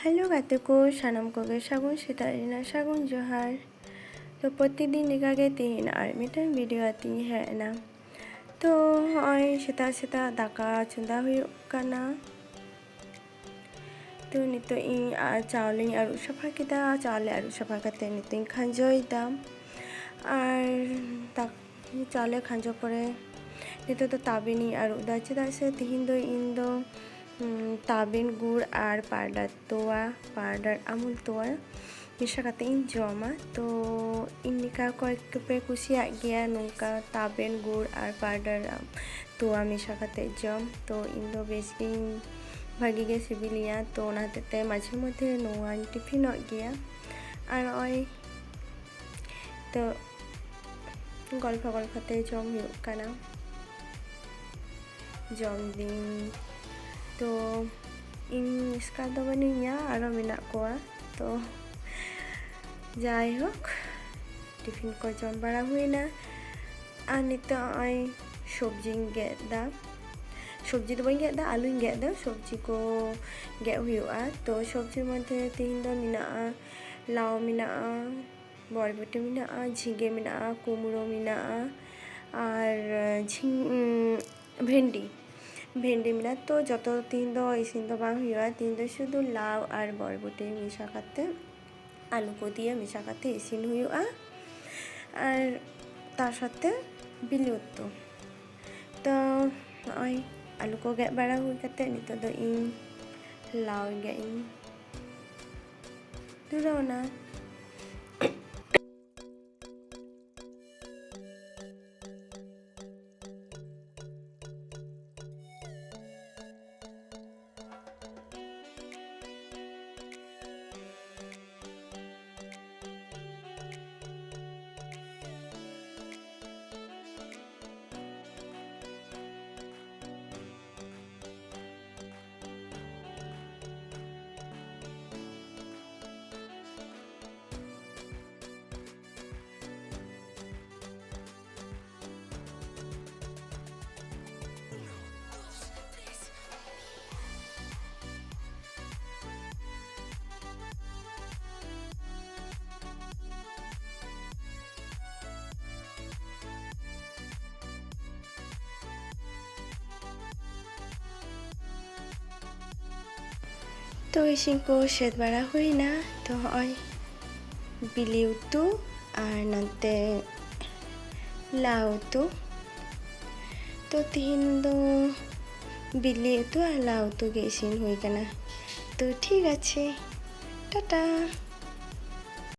Hello गाते को सानाम कोगे सागुन सेताग रेनाग सागुन जोहार। तो प्रतिदिन लेकागे तेहेन आर मिदटां भिडियो आतिं हेजना। तो हय सेताग सेताग दाका चंदा हुयुग काना। तो नितो इन चावलें आरुब साफा केदा। चावले आरुब साफा काते नितो इन खांजोयेदा आर चावले खांजो परे नितो तो ताबेनी आरुबदा चेदाग से तेहेन दो इन दो ताबेन गुड़ और पाउडार आमुल तोवा मेशा काते इन जमा। तो इनका कयेक पे कुसियाग गया नोंका ताबेन गुड़ और पाउडार तोवा मेशा काते जम। तो इन दो बेस भागी गे सिबिलिया। तो ओना हतेते माझे मध्य नोआ टिफिनोग गया और नय तो गल्फते जम हुयुग काना जम दिन। तो इन इसका दो बनुया और मेना कोआ। तो जाई होक टिफिन को जम बड़ा हुईना और नितो नय सब्जी गेदा। सब्जी तो बी गेदा आलू गेदा सब्जी को गेद हुयुगा। तो सब्जी मध्य तेहेन दो मेना लाव मेना बरबटी मेना झिंगे मेना कुमड़ो मेना और भेंडी मेना। तो जो तेहेन दो इसिन दो बांग हुयुगा तेहेन दो शुधु लाव और बरबटी मेशा काते आलू को दिए मेशा काते इसिन हुयुगा और तार साथे बिली उतु। तो नय आलू को गेद बड़ा हुई काते नितो दो इन लाव गेद इन दुरावना। तो इसिन को सेद बड़ा हुईना। तो हय बिली उतु और नाते लाव उतु। तो तेहेन दो बिली उतु और लाव उतु गे इसिन हुई काना। तो ठीक आछे टाटा।